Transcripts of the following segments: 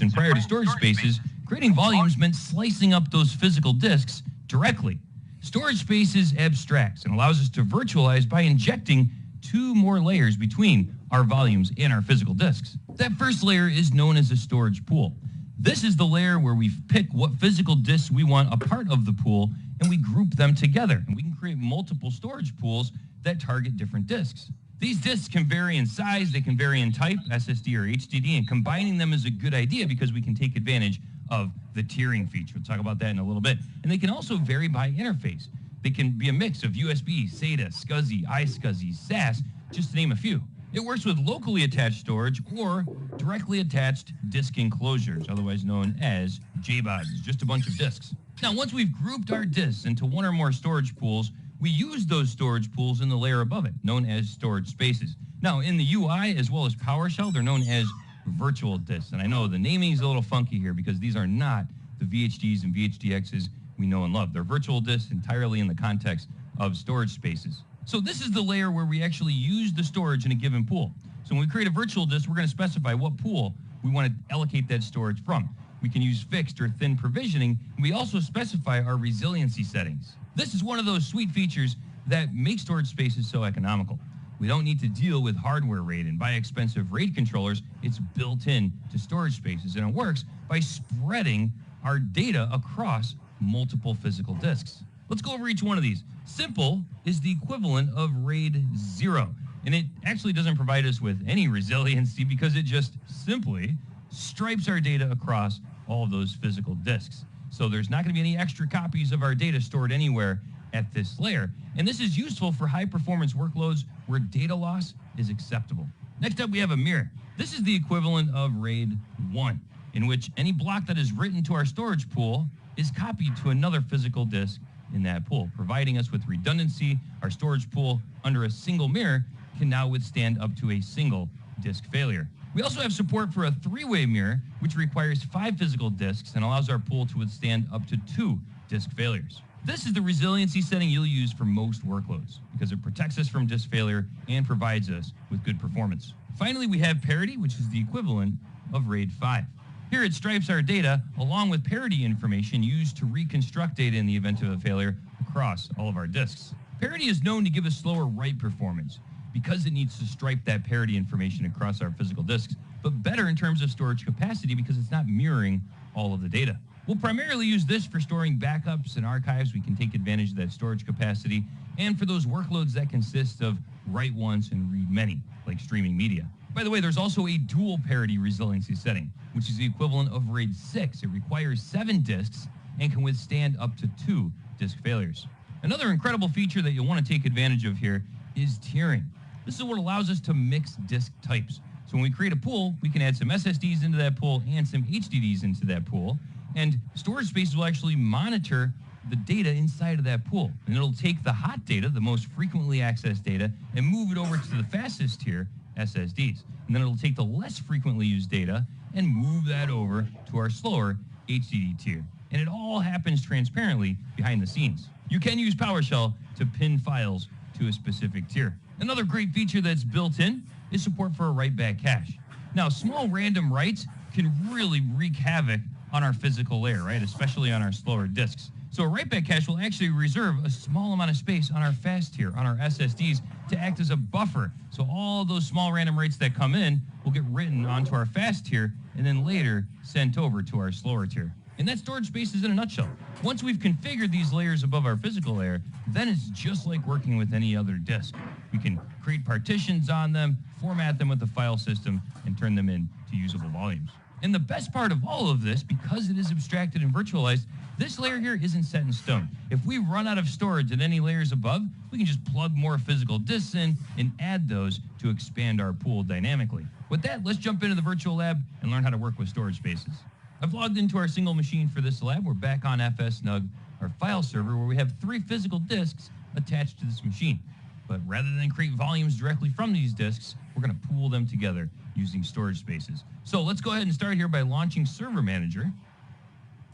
And prior to storage spaces, creating volumes meant slicing up those physical disks directly. Storage spaces abstracts and allows us to virtualize by injecting two more layers between our volumes and our physical disks. That first layer is known as a storage pool. This is the layer where we pick what physical disks we want a part of the pool, and we group them together. And we can create multiple storage pools that target different disks. These disks can vary in size, they can vary in type, SSD or HDD, and combining them is a good idea because we can take advantage of the tiering feature. We'll talk about that in a little bit. And they can also vary by interface. They can be a mix of USB, SATA, SCSI, iSCSI, SAS, just to name a few. It works with locally attached storage or directly attached disk enclosures, otherwise known as JBODs, just a bunch of disks. Now, once we've grouped our disks into one or more storage pools, we use those storage pools in the layer above it, known as storage spaces. Now, in the UI as well as PowerShell, they're known as virtual disks. And I know the naming is a little funky here because these are not the VHDs and VHDXs we know and love. They're virtual disks entirely in the context of storage spaces. So this is the layer where we actually use the storage in a given pool. So when we create a virtual disk, we're going to specify what pool we want to allocate that storage from. We can use fixed or thin provisioning, and we also specify our resiliency settings. This is one of those sweet features that make storage spaces so economical. We don't need to deal with hardware RAID and buy expensive RAID controllers. It's built in to storage spaces, and it works by spreading our data across multiple physical disks. Let's go over each one of these. Simple is the equivalent of RAID 0, and it actually doesn't provide us with any resiliency because it just simply stripes our data across all of those physical disks. So there's not going to be any extra copies of our data stored anywhere at this layer. And this is useful for high performance workloads where data loss is acceptable. Next up, we have a mirror. This is the equivalent of RAID 1, in which any block that is written to our storage pool is copied to another physical disk in that pool, providing us with redundancy. Our storage pool under a single mirror can now withstand up to a single disk failure. We also have support for a three-way mirror, which requires 5 physical disks and allows our pool to withstand up to 2 disk failures. This is the resiliency setting you'll use for most workloads because it protects us from disk failure and provides us with good performance. Finally, we have parity, which is the equivalent of RAID 5. Here it stripes our data along with parity information used to reconstruct data in the event of a failure across all of our disks. Parity is known to give us slower write performance because it needs to stripe that parity information across our physical disks, but better in terms of storage capacity because it's not mirroring all of the data. We'll primarily use this for storing backups and archives. We can take advantage of that storage capacity, and for those workloads that consist of write once and read many, like streaming media. By the way, there's also a dual parity resiliency setting, which is the equivalent of RAID 6. It requires 7 disks and can withstand up to 2 disk failures. Another incredible feature that you'll want to take advantage of here is tiering. This is what allows us to mix disk types. So when we create a pool, we can add some SSDs into that pool and some HDDs into that pool. And storage spaces will actually monitor the data inside of that pool. And it'll take the hot data, the most frequently accessed data, and move it over to the fastest tier, SSDs. And then it'll take the less frequently used data and move that over to our slower HDD tier. And it all happens transparently behind the scenes. You can use PowerShell to pin files to a specific tier. Another great feature that's built in is support for a write-back cache. Now, small random writes can really wreak havoc on our physical layer, right? Especially on our slower disks. So a write-back cache will actually reserve a small amount of space on our fast tier, on our SSDs, to act as a buffer. So all those small random writes that come in will get written onto our fast tier and then later sent over to our slower tier. And that's storage spaces in a nutshell. Once we've configured these layers above our physical layer, then it's just like working with any other disk. We can create partitions on them, format them with the file system, and turn them into usable volumes. And the best part of all of this, because it is abstracted and virtualized, this layer here isn't set in stone. If we run out of storage at any layers above, we can just plug more physical disks in and add those to expand our pool dynamically. With that, let's jump into the virtual lab and learn how to work with storage spaces. I've logged into our single machine for this lab. We're back on FSNUG, our file server, where we have 3 physical disks attached to this machine. But rather than create volumes directly from these disks, we're going to pool them together using storage spaces. So let's go ahead and start here by launching Server Manager.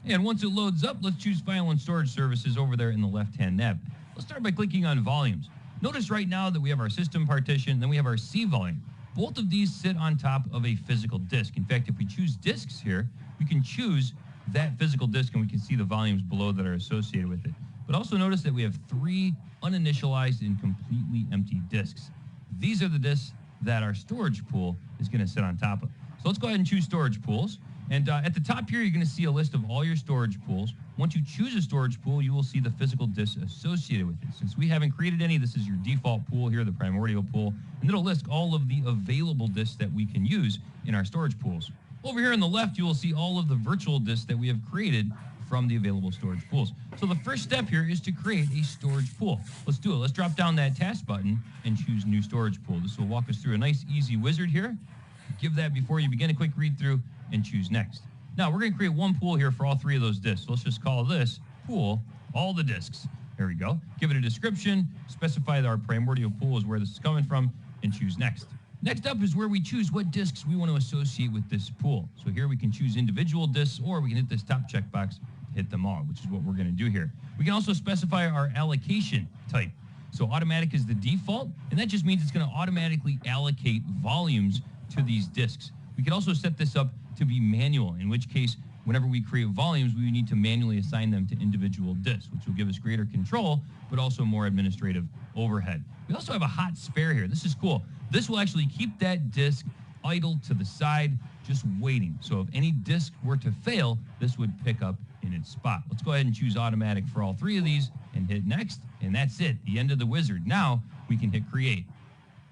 And once it loads up, let's choose File and Storage Services over there in the left-hand nav. Let's start by clicking on Volumes. Notice right now that we have our system partition, then we have our C volume. Both of these sit on top of a physical disk. In fact, if we choose disks here, we can choose that physical disk and we can see the volumes below that are associated with it. But also notice that we have 3 uninitialized and completely empty disks. These are the disks that our storage pool is going to sit on top of. So let's go ahead and choose storage pools. And at the top here, you're going to see a list of all your storage pools. Once you choose a storage pool, you will see the physical disks associated with it. Since we haven't created any, this is your default pool here, the primordial pool, and it'll list all of the available disks that we can use in our storage pools. Over here on the left, you will see all of the virtual disks that we have created from the available storage pools. So the first step here is to create a storage pool. Let's do it. Let's drop down that task button and choose new storage pool. This will walk us through a nice, easy wizard here. Give that before you begin a quick read through and choose next. Now we're going to create one pool here for all 3 of those disks. So let's just call this pool all the disks. There we go. Give it a description, specify that our primordial pool is where this is coming from, and choose next. Next up is where we choose what disks we want to associate with this pool. So here we can choose individual disks, or we can hit this top checkbox to hit them all, which is what we're going to do here. We can also specify our allocation type. So automatic is the default, and that just means it's going to automatically allocate volumes to these disks. We can also set this up to be manual, in which case, whenever we create volumes, we need to manually assign them to individual disks, which will give us greater control, but also more administrative overhead. We also have a hot spare here. This is cool. This will actually keep that disk idle to the side, just waiting. So if any disk were to fail, this would pick up in its spot. Let's go ahead and choose automatic for all 3 of these and hit next, and that's it, the end of the wizard. Now we can hit create.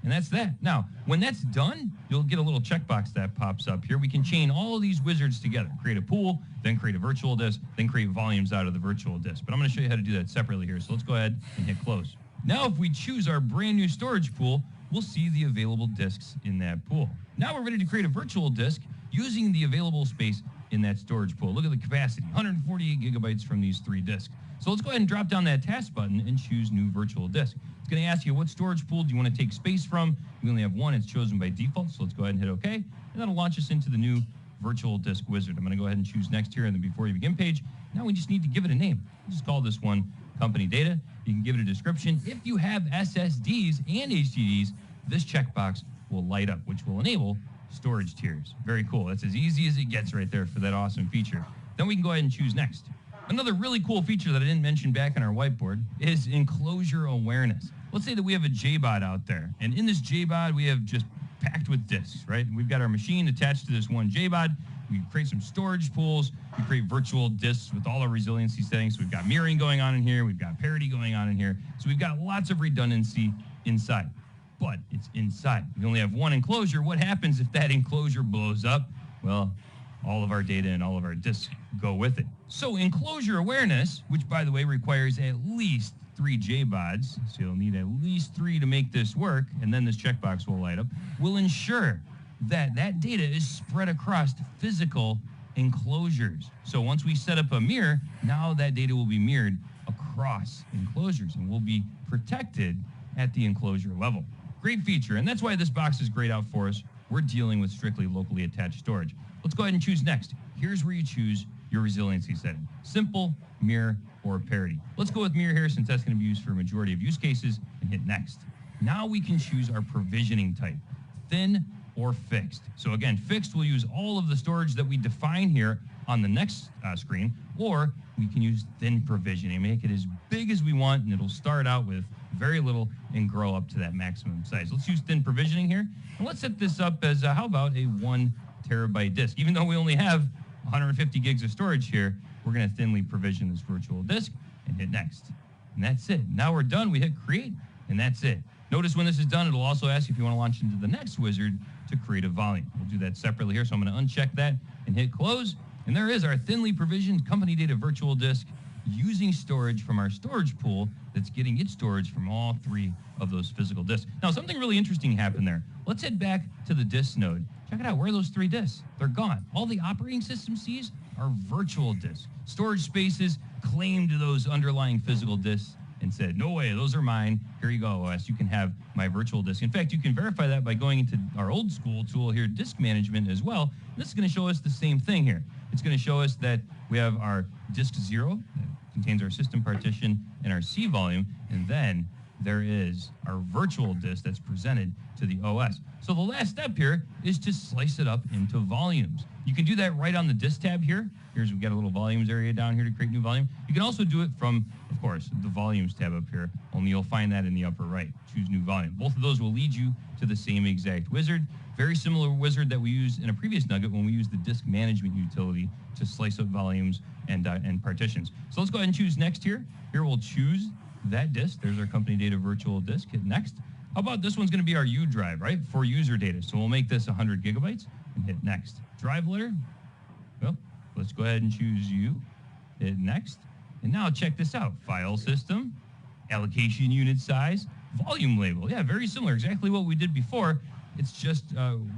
And that's that. Now, when that's done, you'll get a little checkbox that pops up here. We can chain all of these wizards together, create a pool, then create a virtual disk, then create volumes out of the virtual disk. But I'm going to show you how to do that separately here. So let's go ahead and hit close. Now, if we choose our brand new storage pool, we'll see the available disks in that pool. Now we're ready to create a virtual disk using the available space in that storage pool. Look at the capacity, 148 gigabytes from these 3 disks. So let's go ahead and drop down that task button and choose new virtual disk. It's going to ask you what storage pool do you want to take space from. We only have one. It's chosen by default. So let's go ahead and hit OK. And that'll launch us into the new virtual disk wizard. I'm going to go ahead and choose next here in the before you begin page. Now we just need to give it a name. We'll just call this one company data. You can give it a description. If you have SSDs and HDDs, this checkbox will light up, which will enable storage tiers. Very cool. That's as easy as it gets right there for that awesome feature. Then we can go ahead and choose next. Another really cool feature that I didn't mention back on our whiteboard is enclosure awareness. Let's say that we have a JBOD out there, and in this JBOD we have just packed with disks, right? We've got our machine attached to this one JBOD. We create some storage pools. We create virtual disks with all our resiliency settings. So we've got mirroring going on in here. We've got parity going on in here. So we've got lots of redundancy inside, but it's inside. We only have one enclosure. What happens if that enclosure blows up? Well, all of our data and all of our disks go with it. So enclosure awareness, which by the way requires at least 3 JBODs, so you'll need at least 3 to make this work, and then this checkbox will light up, will ensure that that data is spread across physical enclosures. So once we set up a mirror, now that data will be mirrored across enclosures and will be protected at the enclosure level. Great feature, and that's why this box is grayed out for us. We're dealing with strictly locally attached storage. Let's go ahead and choose next. Here's where you choose your resiliency setting. Simple, mirror, or parity. Let's go with mirror here since that's going to be used for a majority of use cases, and hit next. Now we can choose our provisioning type, thin or fixed. So again, fixed will use all of the storage that we define here on the next screen, or we can use thin provisioning, make it as big as we want, and it'll start out with very little and grow up to that maximum size. Let's use thin provisioning here, and let's set this up as, how about a 1 terabyte disk? Even though we only have 150 gigs of storage here, we're going to thinly provision this virtual disk and hit next. And that's it. Now we're done. We hit create, and that's it. Notice when this is done, it'll also ask you if you want to launch into the next wizard to create a volume. We'll do that separately here, so I'm going to uncheck that and hit close. And there is our thinly provisioned company data virtual disk using storage from our storage pool that's getting its storage from all 3 of those physical disks. Now, something really interesting happened there. Let's head back to the disk node. Check it out. Where are those 3 disks? They're gone. All the operating system sees are virtual disks. Storage spaces claimed those underlying physical disks and said, no way, those are mine. Here you go, OS. You can have my virtual disk. In fact, you can verify that by going into our old school tool here, disk management as well. This is going to show us the same thing here. It's going to show us that we have our disk 0 that contains our system partition and our C volume, and then there is our virtual disk that's presented to the OS. So the last step here is to slice it up into volumes. You can do that right on the disk tab here. We've got a little volumes area down here to create new volume. You can also do it from, of course, the volumes tab up here, only you'll find that in the upper right. Choose new volume. Both of those will lead you to the same exact wizard. Very similar wizard that we used in a previous nugget when we used the disk management utility to slice up volumes and partitions. So let's go ahead and choose next here. Here we'll choose that disk. There's our company data virtual disk. Hit next. How about this one's going to be our U drive, right? For user data. So we'll make this 100 gigabytes and hit next. Drive letter. Well, let's go ahead and choose U. Hit next. And now check this out. File system, allocation unit size, volume label. Yeah, very similar. Exactly what we did before. It's just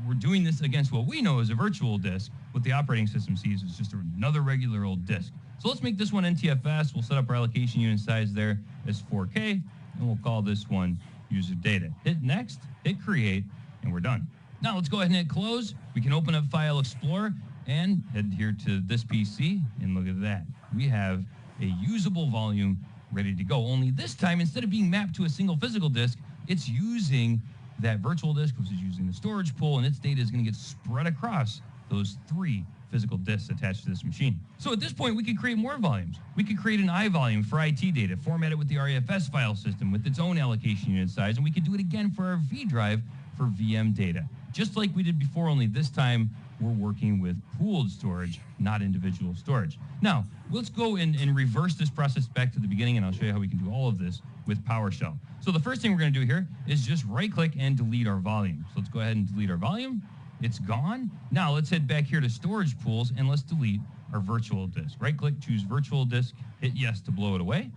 we're doing this against what we know as a virtual disk. What the operating system sees is just another regular old disk. So let's make this one NTFS. We'll set up our allocation unit size there as 4K, and we'll call this one user data. Hit next, hit create, and we're done. Now let's go ahead and hit close. We can open up File Explorer and head here to this PC, and look at that. We have a usable volume ready to go. Only this time, instead of being mapped to a single physical disk, it's using that virtual disk, which is using the storage pool, and its data is going to get spread across those 3 physical disks attached to this machine. So at this point, we could create more volumes. We could create an I volume for IT data, format it with the REFS file system with its own allocation unit size, and we could do it again for our V drive for VM data. Just like we did before, only this time we're working with pooled storage, not individual storage. Now, let's go and reverse this process back to the beginning, and I'll show you how we can do all of this with PowerShell. So the first thing we're going to do here is just right-click and delete our volume. So let's go ahead and delete our volume. It's gone. Now let's head back here to storage pools and let's delete our virtual disk. Right-click, choose virtual disk, hit yes to blow it away.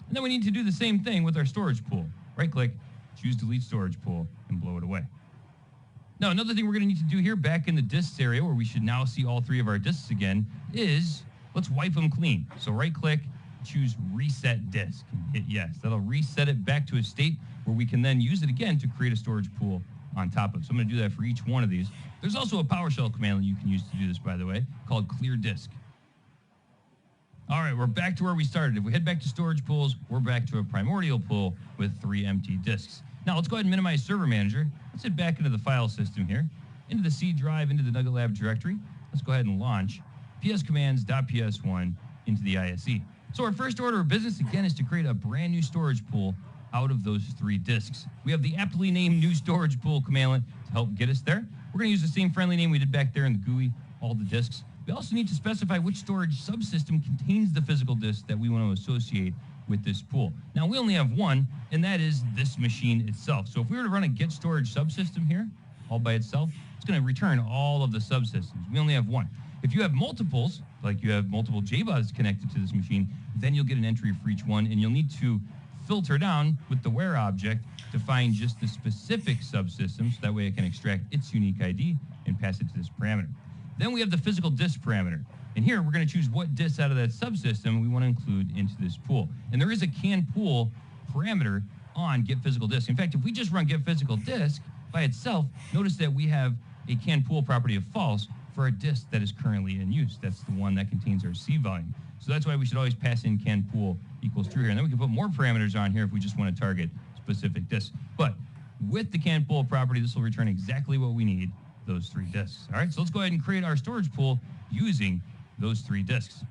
And then we need to do the same thing with our storage pool. Right-click, choose delete storage pool, and blow it away. Now, another thing we're going to need to do here back in the disks area, where we should now see all 3 of our disks again, is let's wipe them clean. So right-click, choose reset disk, and hit yes. That'll reset it back to a state where we can then use it again to create a storage pool on top of it. So I'm going to do that for each one of these. There's also a PowerShell command that you can use to do this, by the way, called clear disk. All right, we're back to where we started. If we head back to storage pools, we're back to a primordial pool with 3 empty disks. Now let's go ahead and minimize Server Manager. Let's head back into the file system here, into the C drive, into the Nugget Lab directory. Let's go ahead and launch pscommands.ps1 into the ISE. So our first order of business, again, is to create a brand new storage pool out of those 3 disks. We have the aptly named new storage pool commandlet to help get us there. We're going to use the same friendly name we did back there in the GUI, all the disks. We also need to specify which storage subsystem contains the physical disk that we want to associate with this pool. Now, we only have one, and that is this machine itself. So if we were to run a get storage subsystem here, all by itself, it's going to return all of the subsystems. We only have one. If you have multiples, like you have multiple JBODs connected to this machine, then you'll get an entry for each one, and you'll need to filter down with the where object to find just the specific subsystem, so that way it can extract its unique ID and pass it to this parameter. Then we have the physical disk parameter. And here we're going to choose what disks out of that subsystem we want to include into this pool. And there is a can pool parameter on get physical disk. In fact, if we just run get physical disk by itself, notice that we have a can pool property of false for a disk that is currently in use. That's the one that contains our C volume. So that's why we should always pass in can pool equals true here. And then we can put more parameters on here if we just want to target specific disks. But with the can pool property, this will return exactly what we need, those 3 disks. All right, so let's go ahead and create our storage pool using those 3 disks.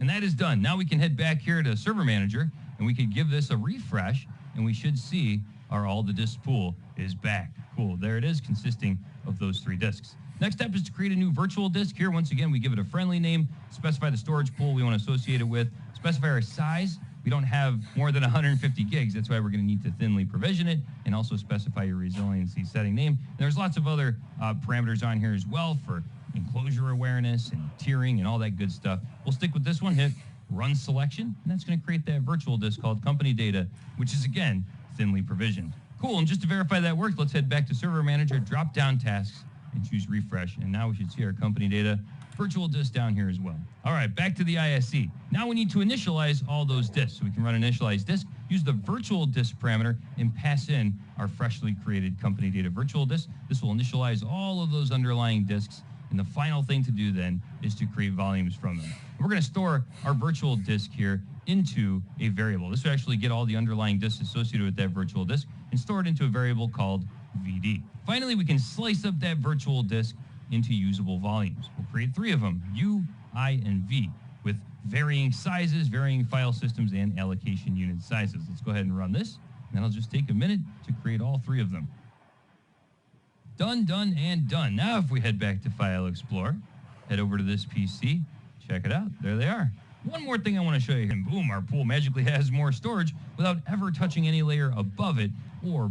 And that is done. Now we can head back here to Server Manager, and we can give this a refresh, and we should see our all the disk pool is back. Cool, there it is, consisting of those 3 disks. Next step is to create a new virtual disk. Here, once again, we give it a friendly name, specify the storage pool we want to associate it with, specify our size. We don't have more than 150 gigs. That's why we're going to need to thinly provision it, and also specify your resiliency setting name. And there's lots of other parameters on here as well for enclosure awareness and tiering and all that good stuff. We'll stick with this one, hit run selection, and that's going to create that virtual disk called company data, which is, again, thinly provisioned. Cool, and just to verify that worked, let's head back to Server Manager, drop down tasks, and choose refresh. And now we should see our company data virtual disk down here as well. All right, back to the ISE. Now we need to initialize all those disks. So we can run initialize disk, use the virtual disk parameter, and pass in our freshly created company data virtual disk. This will initialize all of those underlying disks. And the final thing to do then is to create volumes from them. We're going to store our virtual disk here into a variable. This would actually get all the underlying disks associated with that virtual disk and store it into a variable called VD. Finally, we can slice up that virtual disk into usable volumes. We'll create 3 of them, U, I, and V, with varying sizes, varying file systems, and allocation unit sizes. Let's go ahead and run this, and that'll just take a minute to create all 3 of them. Done, done, and done. Now if we head back to File Explorer, head over to this PC, check it out. There they are. One more thing I want to show you, and boom, our pool magically has more storage without ever touching any layer above it or